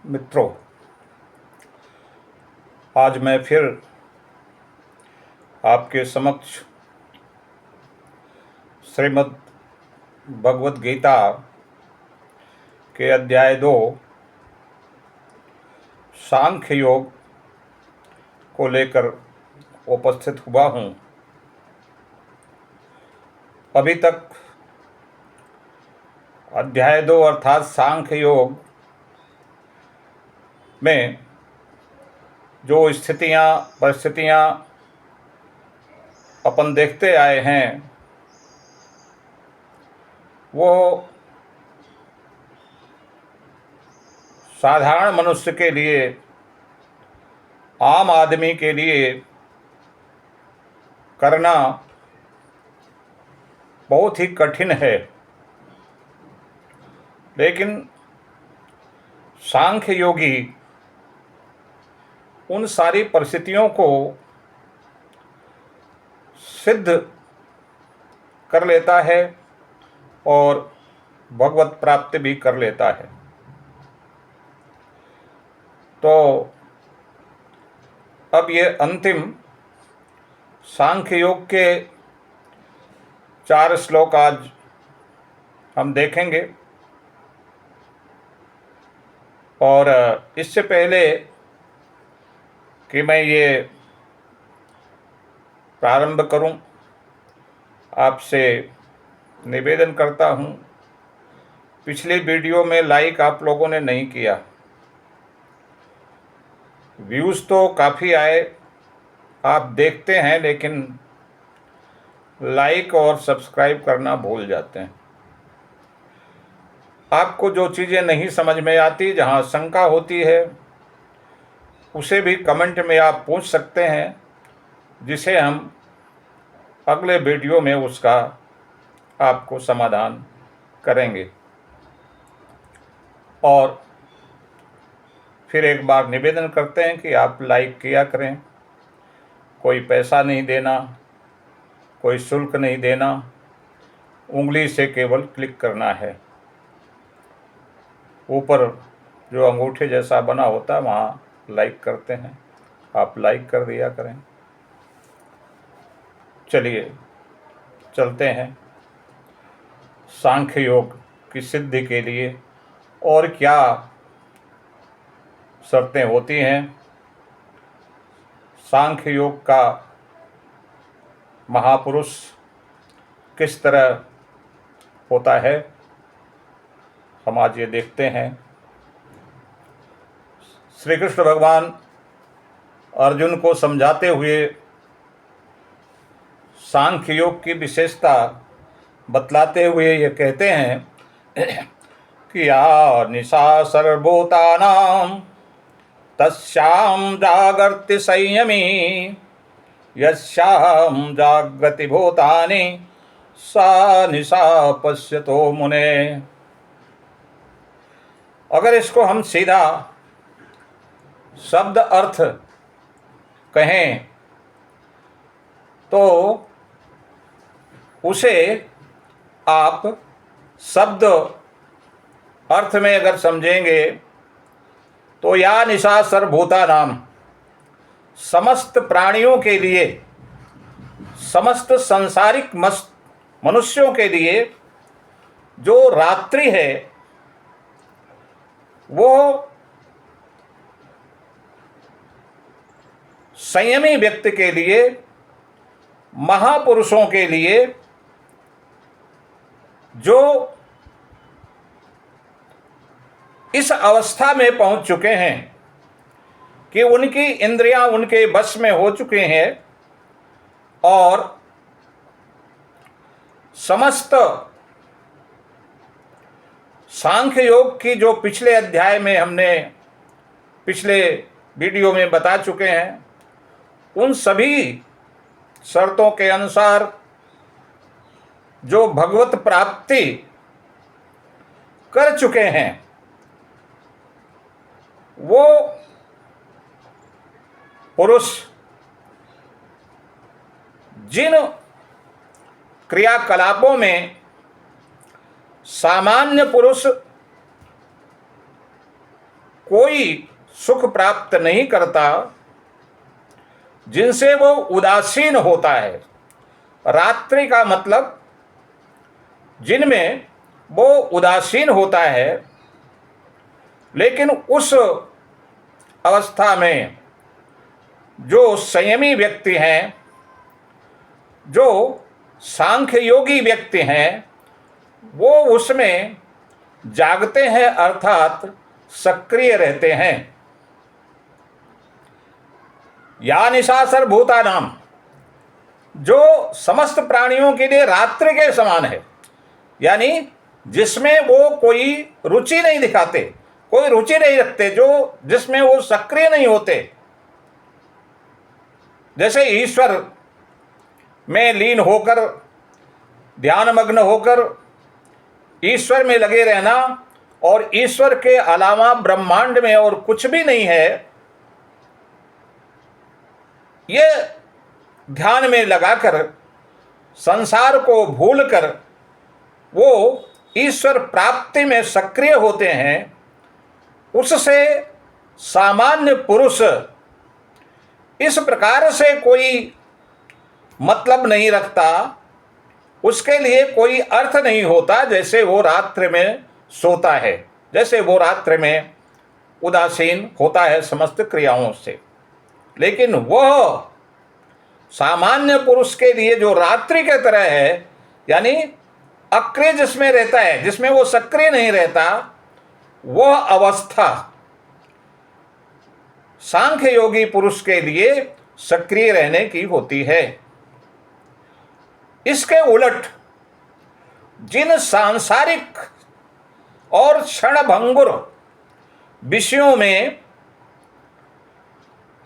मित्रों, आज मैं फिर आपके समक्ष श्रीमद् भगवत गीता के अध्याय 2 सांख्य योग को लेकर उपस्थित हुआ हूँ। अभी तक अध्याय 2 अर्थात सांख्य योग में जो स्थितियाँ परिस्थितियाँ अपन देखते आए हैं वो साधारण मनुष्य के लिए, आम आदमी के लिए करना बहुत ही कठिन है। लेकिन सांख्य योगी उन सारी परिस्थितियों को सिद्ध कर लेता है और भगवत प्राप्ति भी कर लेता है। तो अब ये अंतिम सांख्य योग के 4 श्लोक आज हम देखेंगे। और इससे पहले कि मैं ये प्रारंभ करूं, आपसे निवेदन करता हूं, पिछली वीडियो में लाइक आप लोगों ने नहीं किया। व्यूज़ तो काफ़ी आए, आप देखते हैं, लेकिन लाइक और सब्सक्राइब करना भूल जाते हैं। आपको जो चीज़ें नहीं समझ में आती, जहां शंका होती है, उसे भी कमेंट में आप पूछ सकते हैं, जिसे हम अगले वीडियो में उसका आपको समाधान करेंगे। और फिर एक बार निवेदन करते हैं कि आप लाइक किया करें। कोई पैसा नहीं देना, कोई शुल्क नहीं देना, उंगली से केवल क्लिक करना है। ऊपर जो अंगूठे जैसा बना होता है वहाँ लाइक करते हैं, आप लाइक कर दिया करें। चलिए चलते हैं सांख्य योग की सिद्धि के लिए और क्या शर्तें होती हैं, सांख्य योग का महापुरुष किस तरह होता है, हम आज ये देखते हैं। श्री कृष्ण भगवान अर्जुन को समझाते हुए सांख्य योग की विशेषता बतलाते हुए ये कहते हैं कि या निशा सर्वभूतानां तस्यां जागर्ति संयमी यस्यां जागृति भूतानि सा निशा पश्यतो मुने। अगर इसको हम सीधा शब्द अर्थ कहें तो उसे आप शब्द अर्थ में अगर समझेंगे तो या निशा सर्वभूतानां, समस्त प्राणियों के लिए, समस्त संसारिक मनुष्यों के लिए जो रात्रि है वो संयमी व्यक्ति के लिए, महापुरुषों के लिए, जो इस अवस्था में पहुंच चुके हैं कि उनकी इंद्रियां उनके वश में हो चुके हैं और समस्त सांख्य योग की जो पिछले अध्याय में हमने पिछले वीडियो में बता चुके हैं, उन सभी शर्तों के अनुसार जो भगवत प्राप्ति कर चुके हैं वो पुरुष जिन क्रियाकलापों में सामान्य पुरुष कोई सुख प्राप्त नहीं करता, जिनसे वो उदासीन होता है। रात्रि का मतलब जिनमें वो उदासीन होता है, लेकिन उस अवस्था में जो संयमी व्यक्ति हैं, जो सांख्य योगी व्यक्ति हैं, वो उसमें जागते हैं, अर्थात सक्रिय रहते हैं। या निशा सर्वभूतानाम, जो समस्त प्राणियों के लिए रात्रि के समान है, यानी जिसमें वो कोई रुचि नहीं दिखाते, कोई रुचि नहीं रखते, जो जिसमें वो सक्रिय नहीं होते। जैसे ईश्वर में लीन होकर, ध्यानमग्न होकर ईश्वर में लगे रहना, और ईश्वर के अलावा ब्रह्मांड में और कुछ भी नहीं है, ये ध्यान में लगाकर संसार को भूलकर वो ईश्वर प्राप्ति में सक्रिय होते हैं, उससे सामान्य पुरुष इस प्रकार से कोई मतलब नहीं रखता, उसके लिए कोई अर्थ नहीं होता, जैसे वो रात्रि में सोता है, जैसे वो रात्रि में उदासीन होता है समस्त क्रियाओं से। लेकिन वह सामान्य पुरुष के लिए जो रात्रि के तरह है, यानी अक्रिय जिसमें रहता है, जिसमें वो सक्रिय नहीं रहता, वह अवस्था सांख्य योगी पुरुष के लिए सक्रिय रहने की होती है। इसके उलट जिन सांसारिक और क्षणभंगुर विषयों में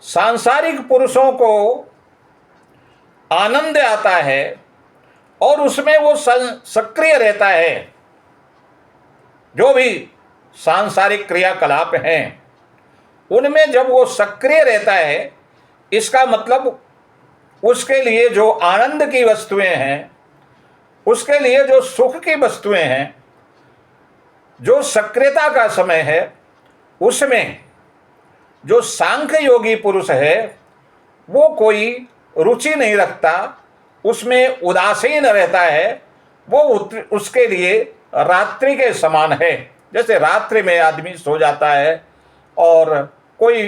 सांसारिक पुरुषों को आनंद आता है और उसमें वो सक्रिय रहता है, जो भी सांसारिक क्रियाकलाप हैं उनमें जब वो सक्रिय रहता है, इसका मतलब उसके लिए जो आनंद की वस्तुएं हैं, उसके लिए जो सुख की वस्तुएं हैं, जो सक्रियता का समय है, उसमें जो सांख्य योगी पुरुष है वो कोई रुचि नहीं रखता, उसमें उदासीन रहता है, वो उसके लिए रात्रि के समान है। जैसे रात्रि में आदमी सो जाता है और कोई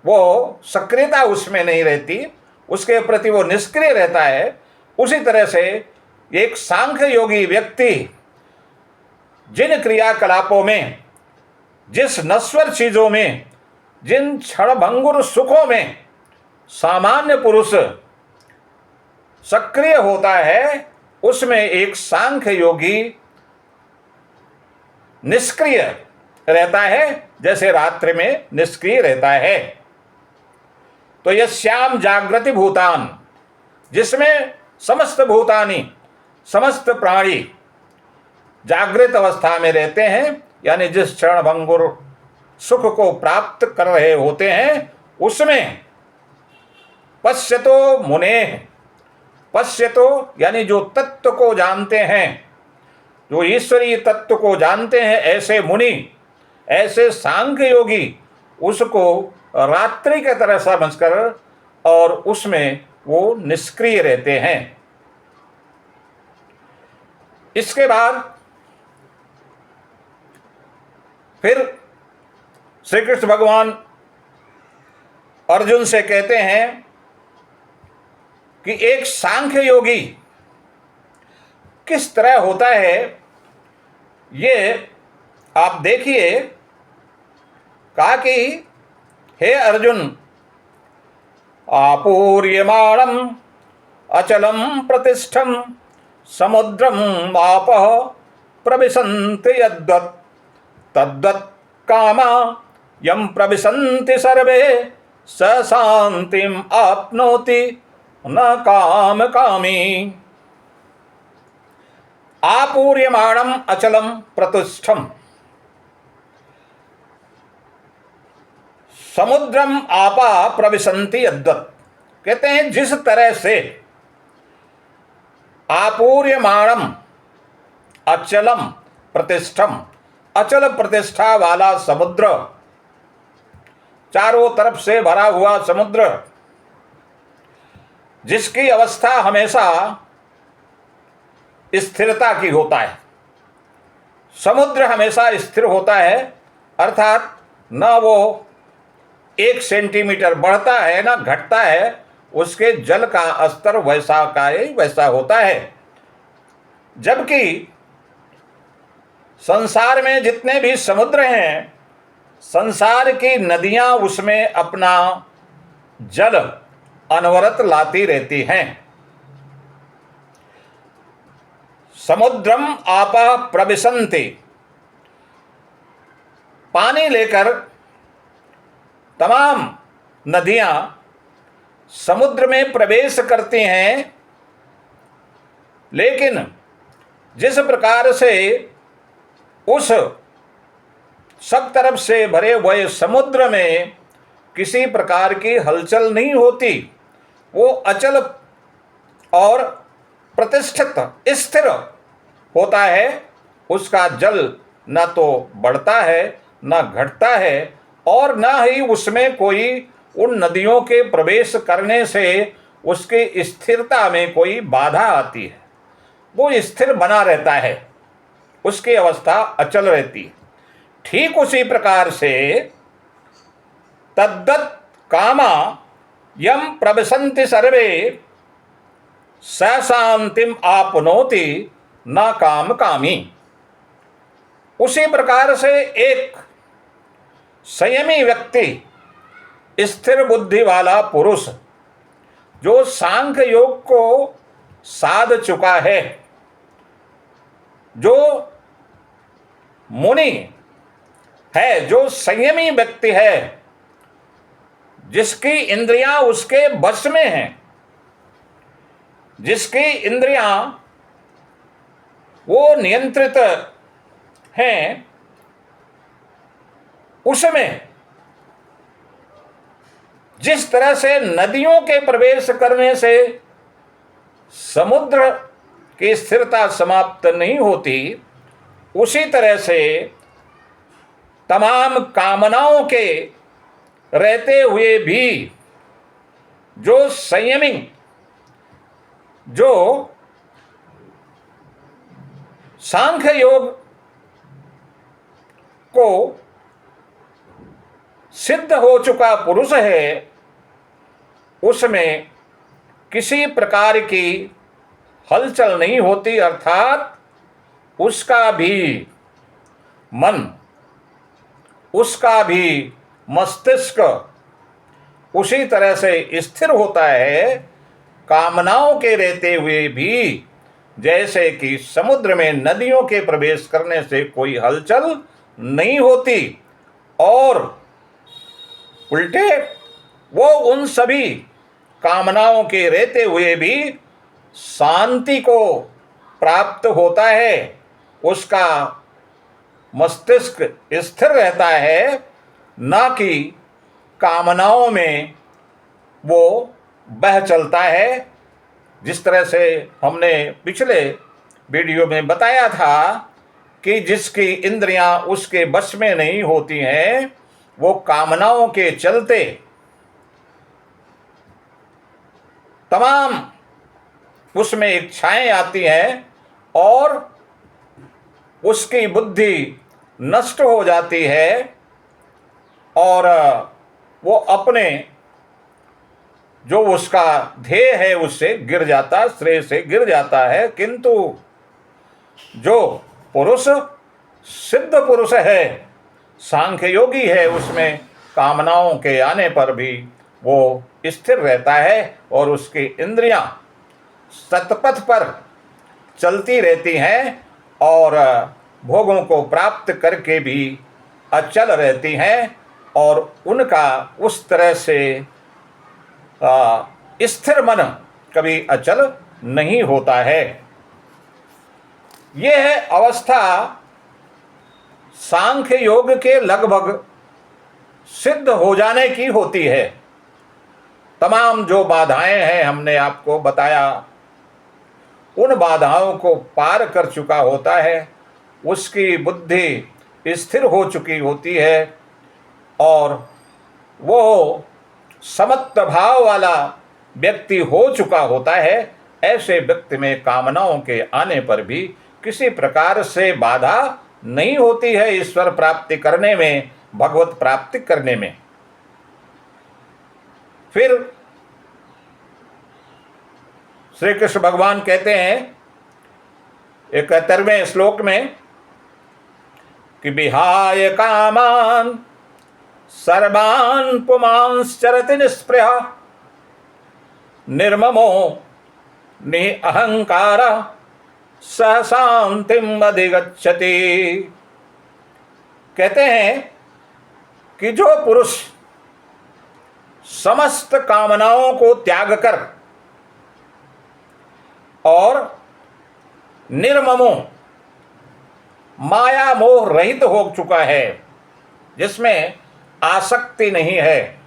वो सक्रियता उसमें नहीं रहती, उसके प्रति वो निष्क्रिय रहता है, उसी तरह से एक सांख्य योगी व्यक्ति जिन क्रियाकलापों में, जिस नश्वर चीज़ों में, जिन क्षणभंगुर सुखों में सामान्य पुरुष सक्रिय होता है, उसमें एक सांख्य योगी निष्क्रिय रहता है, जैसे रात्रि में निष्क्रिय रहता है। तो यस्याम जागृति भूतान, जिसमें समस्त भूतानी, समस्त प्राणी जागृत अवस्था में रहते हैं, यानी जिस क्षणभंगुर सुख को प्राप्त कर रहे होते हैं, उसमें पश्यतो मुने, पश्यतो यानी जो तत्व को जानते हैं, जो ईश्वरीय तत्व को जानते हैं, ऐसे मुनि, ऐसे सांख्य योगी उसको रात्रि के तरह समझकर और उसमें वो निष्क्रिय रहते हैं। इसके बाद फिर श्री कृष्ण भगवान अर्जुन से कहते हैं कि एक सांख्य योगी किस तरह होता है, ये आप देखिए। कहा कि हे अर्जुन, आपूर्यमाणम अचलम प्रतिष्ठम समुद्रम वापः प्रविशन्ति यद्वत् तद्वत् कामा यम प्रविशन्ति सर्वे स शांतिम आपनोति न काम कामी। आपूर्यमाणम अचलम प्रतिष्ठम समुद्रम आपा प्रविशन्ति यद्वत्, कहते हैं जिस तरह से आपूर्यमाणम अचलम प्रतिष्ठम, अचल प्रतिष्ठा वाला समुद्र चारों तरफ से भरा हुआ समुद्र, जिसकी अवस्था हमेशा स्थिरता की होता है। समुद्र हमेशा स्थिर होता है, अर्थात न वो 1 सेंटीमीटर बढ़ता है ना घटता है, उसके जल का स्तर वैसा का ही वैसा होता है। जबकि संसार में जितने भी समुद्र हैं, संसार की नदियां उसमें अपना जल अनवरत लाती रहती हैं। समुद्रम आपः प्रविशन्ति, पानी लेकर तमाम नदियां समुद्र में प्रवेश करती हैं। लेकिन जिस प्रकार से उस सब तरफ से भरे हुए समुद्र में किसी प्रकार की हलचल नहीं होती, वो अचल और प्रतिष्ठित स्थिर होता है। उसका जल न तो बढ़ता है न घटता है, और न ही उसमें कोई उन नदियों के प्रवेश करने से उसकी स्थिरता में कोई बाधा आती है। वो स्थिर बना रहता है, उसकी अवस्था अचल रहती है। ठीक उसी प्रकार से तद्दत् कामा यम प्रविशन्ति सर्वे स शांतिम आपनोति न काम कामी। उसी प्रकार से एक संयमी व्यक्ति, स्थिर बुद्धि वाला पुरुष, जो सांख्य योग को साध चुका है, जो मुनि है, जो संयमी व्यक्ति है, जिसकी इंद्रियां उसके वश में हैं, जिसकी इंद्रियां वो नियंत्रित हैं, उसमें जिस तरह से नदियों के प्रवेश करने से समुद्र की स्थिरता समाप्त नहीं होती, उसी तरह से तमाम कामनाओं के रहते हुए भी जो संयमी, जो सांख्य योग को सिद्ध हो चुका पुरुष है, उसमें किसी प्रकार की हलचल नहीं होती, अर्थात उसका भी मन, उसका भी मस्तिष्क उसी तरह से स्थिर होता है, कामनाओं के रहते हुए भी। जैसे कि समुद्र में नदियों के प्रवेश करने से कोई हलचल नहीं होती, और उल्टे वो उन सभी कामनाओं के रहते हुए भी शांति को प्राप्त होता है, उसका मस्तिष्क स्थिर रहता है, ना कि कामनाओं में वो बह चलता है। जिस तरह से हमने पिछले वीडियो में बताया था कि जिसकी इंद्रियां उसके वश में नहीं होती हैं, वो कामनाओं के चलते तमाम उसमें इच्छाएं आती हैं और उसकी बुद्धि नष्ट हो जाती है, और वो अपने जो उसका ध्येय है उससे गिर जाता, श्रेय से गिर जाता है। किंतु जो पुरुष सिद्ध पुरुष है, सांख्य योगी है, उसमें कामनाओं के आने पर भी वो स्थिर रहता है और उसकी इंद्रियां सतपथ पर चलती रहती हैं और भोगों को प्राप्त करके भी अचल रहती हैं, और उनका उस तरह से स्थिर मन कभी अचल नहीं होता है। यह अवस्था सांख्य योग के लगभग सिद्ध हो जाने की होती है। तमाम जो बाधाएं हैं हमने आपको बताया, उन बाधाओं को पार कर चुका होता है, उसकी बुद्धि स्थिर हो चुकी होती है, और वो समत्व भाव वाला व्यक्ति हो चुका होता है। ऐसे व्यक्ति में कामनाओं के आने पर भी किसी प्रकार से बाधा नहीं होती है ईश्वर प्राप्ति करने में, भगवत प्राप्ति करने में। फिर श्री कृष्ण भगवान कहते हैं 71वें श्लोक में कि विहाय कामान सर्वान् पुमांश्चरति निःस्पृहा निर्ममो निअहंकार सह शांतिम अधिगच्छति। कहते हैं कि जो पुरुष समस्त कामनाओं को त्याग कर और निर्ममो माया मोह रहित हो चुका है, जिसमें आसक्ति नहीं है,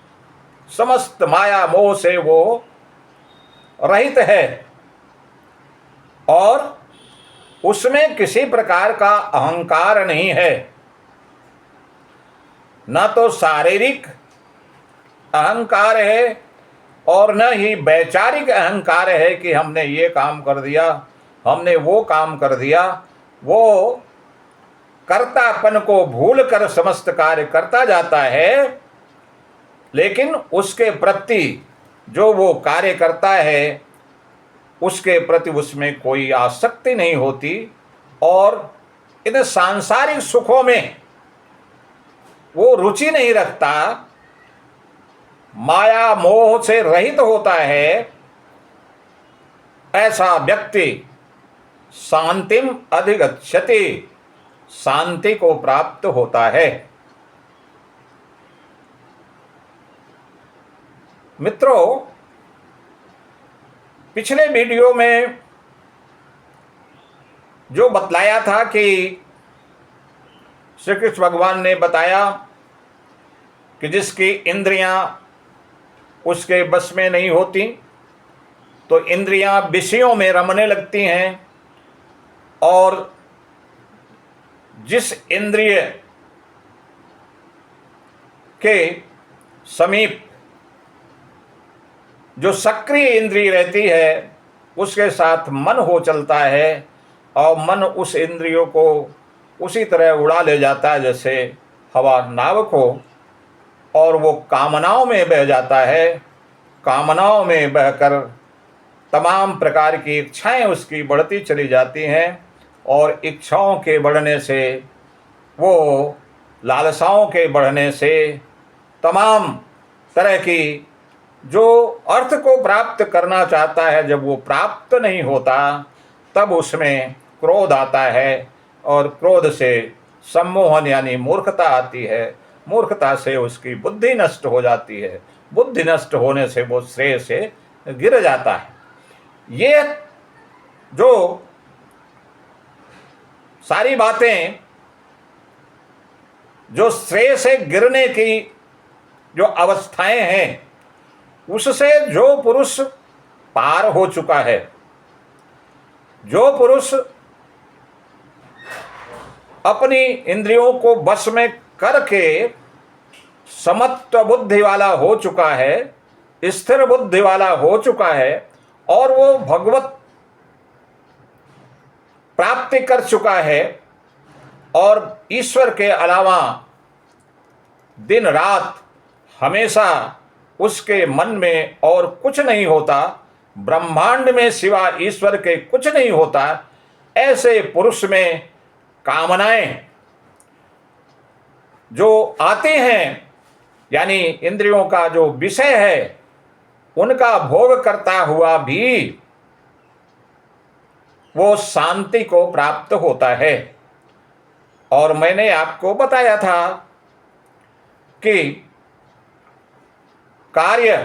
समस्त माया मोह से वो रहित है और उसमें किसी प्रकार का अहंकार नहीं है, न तो शारीरिक अहंकार है और न ही वैचारिक अहंकार है कि हमने ये काम कर दिया, हमने वो काम कर दिया। वो कर्तापन को भूलकर समस्त कार्य करता जाता है, लेकिन उसके प्रति जो वो कार्य करता है उसके प्रति उसमें कोई आसक्ति नहीं होती और इन सांसारिक सुखों में वो रुचि नहीं रखता, माया मोह से रहित होता है। ऐसा व्यक्ति शांतिम अधिगच्छति, शांति को प्राप्त होता है। मित्रों, पिछले वीडियो में जो बतलाया था कि श्री कृष्ण भगवान ने बताया कि जिसकी इंद्रियां उसके बस में नहीं होती तो इंद्रियां विषयों में रमने लगती हैं, और जिस इंद्रिय के समीप जो सक्रिय इंद्रिय रहती है उसके साथ मन हो चलता है और मन उस इंद्रियों को उसी तरह उड़ा ले जाता है जैसे हवा नावक हो, और वो कामनाओं में बह जाता है। कामनाओं में बहकर तमाम प्रकार की इच्छाएं उसकी बढ़ती चली जाती हैं और इच्छाओं के बढ़ने से, वो लालसाओं के बढ़ने से तमाम तरह की जो अर्थ को प्राप्त करना चाहता है, जब वो प्राप्त नहीं होता तब उसमें क्रोध आता है और क्रोध से सम्मोहन यानी मूर्खता आती है। मूर्खता से उसकी बुद्धि नष्ट हो जाती है, बुद्धि नष्ट होने से वो श्रेय से गिर जाता है। ये जो सारी बातें जो श्रेय से गिरने की जो अवस्थाएं हैं, उससे जो पुरुष पार हो चुका है, जो पुरुष अपनी इंद्रियों को वश में करके समत्व बुद्धि वाला हो चुका है, स्थिर बुद्धि वाला हो चुका है और वो भगवत प्राप्ति कर चुका है और ईश्वर के अलावा दिन रात हमेशा उसके मन में और कुछ नहीं होता, ब्रह्मांड में सिवा ईश्वर के कुछ नहीं होता, ऐसे पुरुष में कामनाएं जो आते हैं यानी इंद्रियों का जो विषय है उनका भोग करता हुआ भी वो शांति को प्राप्त होता है। और मैंने आपको बताया था कि कार्य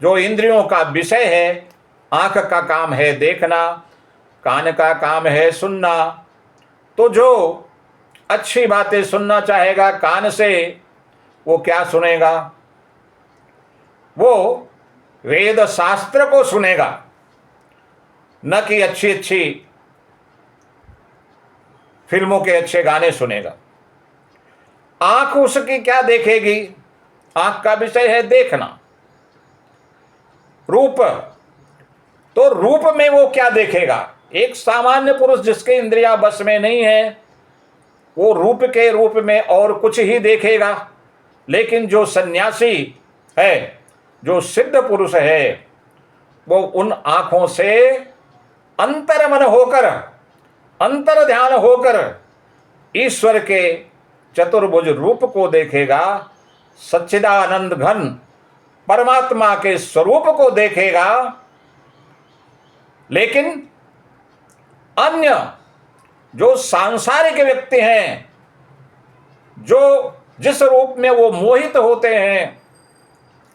जो इंद्रियों का विषय है, आंख का काम है देखना, कान का काम है सुनना, तो जो अच्छी बातें सुनना चाहेगा कान से वो क्या सुनेगा? वो वेद शास्त्र को सुनेगा, न कि अच्छी अच्छी फिल्मों के अच्छे गाने सुनेगा। आंख उसकी क्या देखेगी? आंख का विषय है देखना, रूप। तो रूप में वो क्या देखेगा? एक सामान्य पुरुष जिसके इंद्रियां बस में नहीं है, वो रूप के रूप में और कुछ ही देखेगा। लेकिन जो सन्यासी है, जो सिद्ध पुरुष है, वो उन आंखों से अंतर्मन होकर, अंतर ध्यान होकर ईश्वर के चतुर्भुज रूप को देखेगा, सच्चिदानंद घन परमात्मा के स्वरूप को देखेगा। लेकिन अन्य जो सांसारिक व्यक्ति हैं, जो जिस रूप में वो मोहित होते हैं,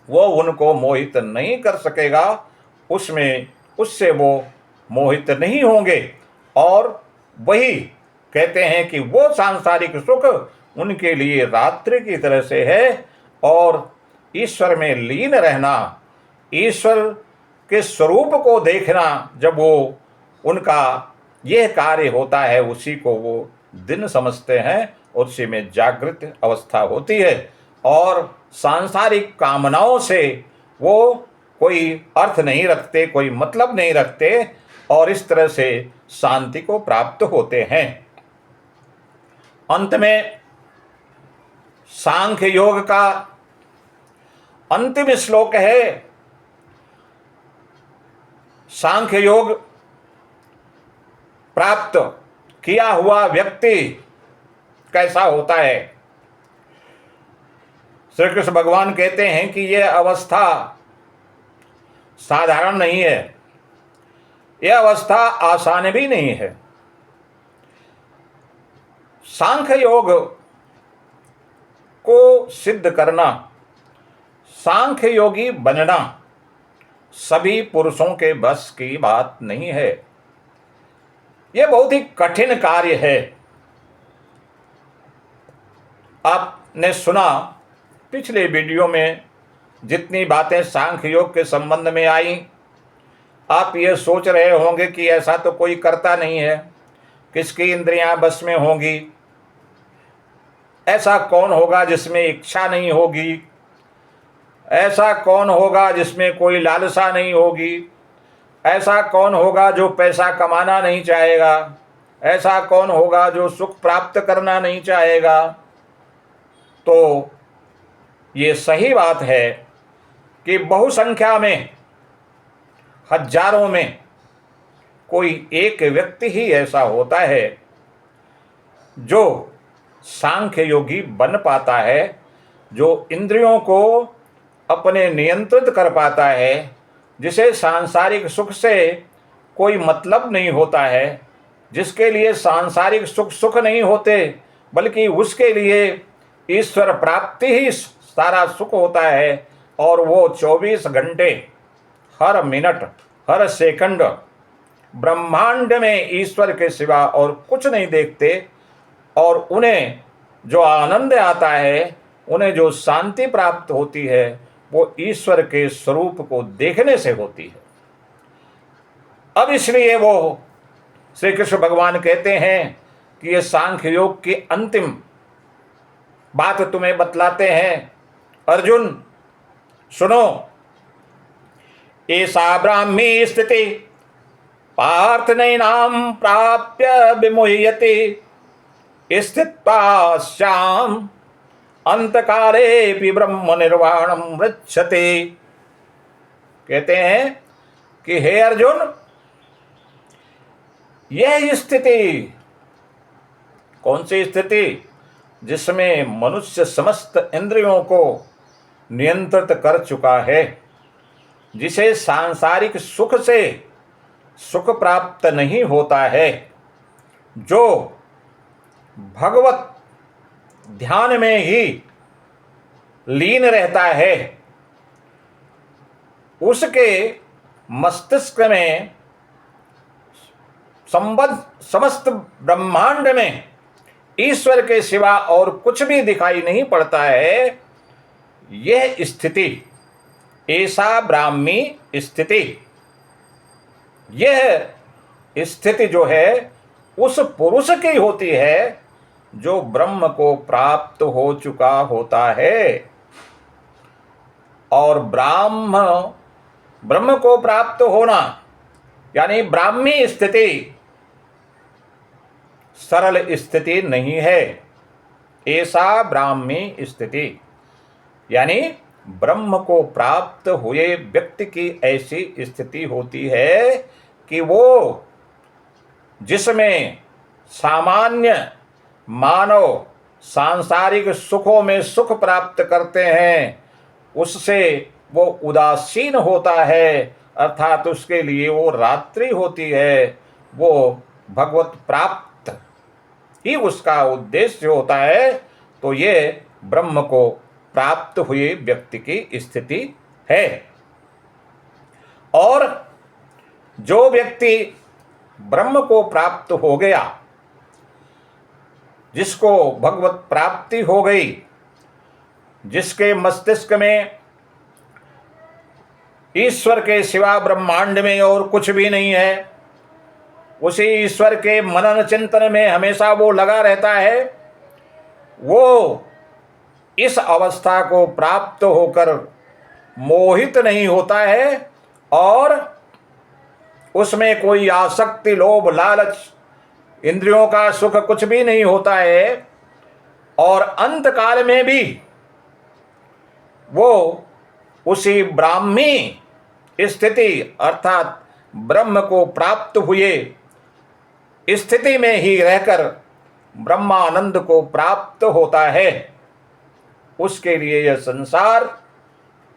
वो उनको मोहित नहीं कर सकेगा, उससे वो मोहित नहीं होंगे। और वही कहते हैं कि वो सांसारिक सुख उनके लिए रात्रि की तरह से है, और ईश्वर में लीन रहना, ईश्वर के स्वरूप को देखना, जब वो उनका यह कार्य होता है, उसी को वो दिन समझते हैं, उसी में जागृत अवस्था होती है। और सांसारिक कामनाओं से वो कोई अर्थ नहीं रखते, कोई मतलब नहीं रखते, और इस तरह से शांति को प्राप्त होते हैं। अंत में सांख्य योग का अंतिम श्लोक है। सांख्य योग प्राप्त किया हुआ व्यक्ति कैसा होता है? श्री कृष्ण भगवान कहते हैं कि यह अवस्था साधारण नहीं है, यह अवस्था आसान भी नहीं है। सांख्य योग को सिद्ध करना, सांख्य योगी बनना सभी पुरुषों के बस की बात नहीं है। यह बहुत ही कठिन कार्य है। आपने सुना पिछले वीडियो में जितनी बातें सांख्य योग के संबंध में आई, आप ये सोच रहे होंगे कि ऐसा तो कोई करता नहीं है, किसकी इंद्रियां बस में होंगी, ऐसा कौन होगा जिसमें इच्छा नहीं होगी, ऐसा कौन होगा जिसमें कोई लालसा नहीं होगी, ऐसा कौन होगा जो पैसा कमाना नहीं चाहेगा, ऐसा कौन होगा जो सुख प्राप्त करना नहीं चाहेगा। तो ये सही बात है कि बहुसंख्या में, हजारों में कोई एक व्यक्ति ही ऐसा होता है जो सांख्य योगी बन पाता है, जो इंद्रियों को अपने नियंत्रित कर पाता है, जिसे सांसारिक सुख से कोई मतलब नहीं होता है, जिसके लिए सांसारिक सुख सुख नहीं होते, बल्कि उसके लिए ईश्वर प्राप्ति ही सारा सुख होता है। और वो 24 घंटे, हर मिनट, हर सेकंड ब्रह्मांड में ईश्वर के सिवा और कुछ नहीं देखते, और उन्हें जो आनंद आता है, उन्हें जो शांति प्राप्त होती है, वो ईश्वर के स्वरूप को देखने से होती है। अब इसलिए वो श्री कृष्ण भगवान कहते हैं कि ये सांख्य योग की अंतिम बात तुम्हें बतलाते हैं। अर्जुन सुनो, ऐसा ब्राह्मी स्थिति पार्थ नैनाम प्राप्य विमुह्यते स्थित्वा श्याम अंतकाले भी ब्रह्म निर्वाणम वृक्षते। कहते हैं कि हे अर्जुन, यह स्थिति, कौन सी स्थिति? जिसमें मनुष्य समस्त इंद्रियों को नियंत्रित कर चुका है, जिसे सांसारिक सुख से सुख प्राप्त नहीं होता है, जो भगवत ध्यान में ही लीन रहता है, उसके मस्तिष्क में समस्त ब्रह्मांड में ईश्वर के सिवा और कुछ भी दिखाई नहीं पड़ता है। यह स्थिति, ऐसा ब्राह्मी स्थिति, यह स्थिति जो है उस पुरुष की होती है जो ब्रह्म को प्राप्त हो चुका होता है। और ब्रह्म को प्राप्त होना यानी ब्राह्मी स्थिति सरल स्थिति नहीं है। ऐसा ब्राह्मी स्थिति यानी ब्रह्म को प्राप्त हुए व्यक्ति की ऐसी स्थिति होती है कि वो जिसमें सामान्य मानव सांसारिक सुखों में सुख प्राप्त करते हैं उससे वो उदासीन होता है, अर्थात उसके लिए वो रात्रि होती है, वो भगवत प्राप्त ही उसका उद्देश्य होता है। तो ये ब्रह्म को प्राप्त हुए व्यक्ति की स्थिति है। और जो व्यक्ति ब्रह्म को प्राप्त हो गया, जिसको भगवत प्राप्ति हो गई, जिसके मस्तिष्क में ईश्वर के सिवा ब्रह्मांड में और कुछ भी नहीं है, उसी ईश्वर के मनन चिंतन में हमेशा वो लगा रहता है, वो इस अवस्था को प्राप्त होकर मोहित नहीं होता है और उसमें कोई आसक्ति, लोभ, लालच, इंद्रियों का सुख कुछ भी नहीं होता है। और अंत काल में भी वो उसी ब्राह्मी स्थिति अर्थात ब्रह्म को प्राप्त हुए स्थिति में ही रहकर ब्रह्मानंद को प्राप्त होता है। उसके लिए यह संसार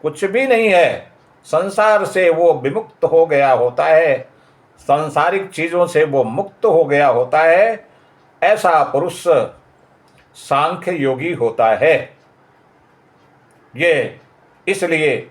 कुछ भी नहीं है। संसार से वो विमुक्त हो गया होता है, सांसारिक चीज़ों से वो मुक्त हो गया होता है। ऐसा पुरुष सांख्य योगी होता है। ये इसलिए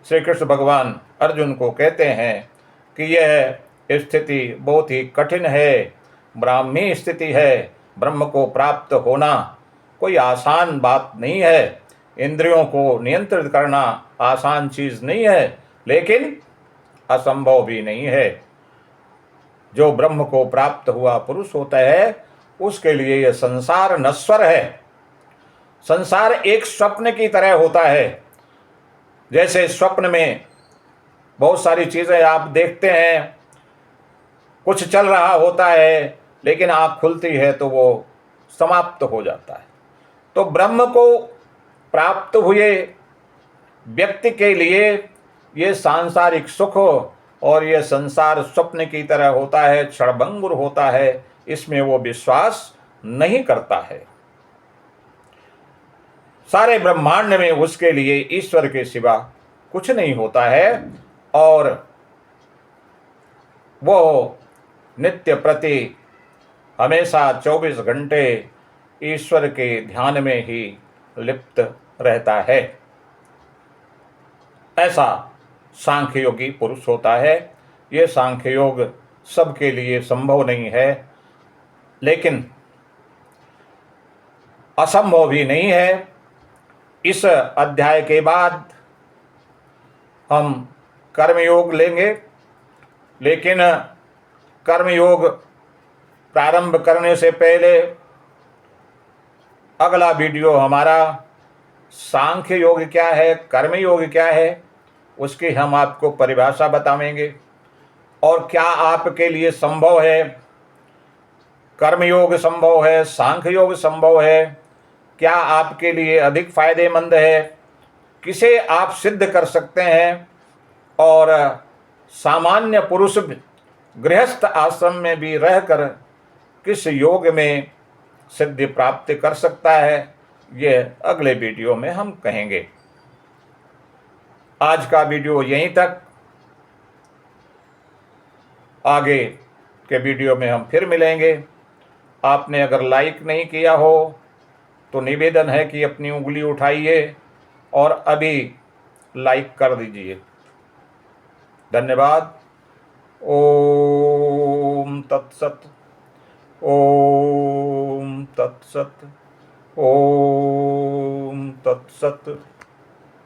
श्री कृष्ण भगवान अर्जुन को कहते हैं कि यह स्थिति बहुत ही कठिन है, ब्राह्मी स्थिति है। ब्रह्म को प्राप्त होना कोई आसान बात नहीं है। इंद्रियों को नियंत्रित करना आसान चीज़ नहीं है, लेकिन असंभव भी नहीं है। जो ब्रह्म को प्राप्त हुआ पुरुष होता है उसके लिए यह संसार नश्वर है। संसार एक स्वप्न की तरह होता है। जैसे स्वप्न में बहुत सारी चीज़ें आप देखते हैं, कुछ चल रहा होता है लेकिन आँख खुलती है तो वो समाप्त हो जाता है। तो ब्रह्म को प्राप्त हुए व्यक्ति के लिए ये सांसारिक सुख और ये संसार स्वप्न की तरह होता है, क्षणभंगुर होता है, इसमें वो विश्वास नहीं करता है। सारे ब्रह्मांड में उसके लिए ईश्वर के सिवा कुछ नहीं होता है और वो नित्य प्रति हमेशा 24 घंटे ईश्वर के ध्यान में ही लिप्त रहता है। ऐसा सांख्य योगी पुरुष होता है। ये सांख्य योग सबके लिए संभव नहीं है, लेकिन असंभव भी नहीं है। इस अध्याय के बाद हम कर्मयोग लेंगे, लेकिन कर्मयोग प्रारंभ करने से पहले अगला वीडियो हमारा सांख्य योग क्या है, कर्मयोग क्या है, उसकी हम आपको परिभाषा बताएंगे और क्या आपके लिए संभव है, कर्मयोग संभव है, सांख्य योग संभव है, क्या आपके लिए अधिक फायदेमंद है, किसे आप सिद्ध कर सकते हैं और सामान्य पुरुष गृहस्थ आश्रम में भी रहकर किस योग में सिद्धि प्राप्त कर सकता है, ये अगले वीडियो में हम कहेंगे। आज का वीडियो यहीं तक। आगे के वीडियो में हम फिर मिलेंगे। आपने अगर लाइक नहीं किया हो तो निवेदन है कि अपनी उंगली उठाइए और अभी लाइक कर दीजिए। धन्यवाद। ओम तत्सत। ओम तत्सत। ओम तत्सत।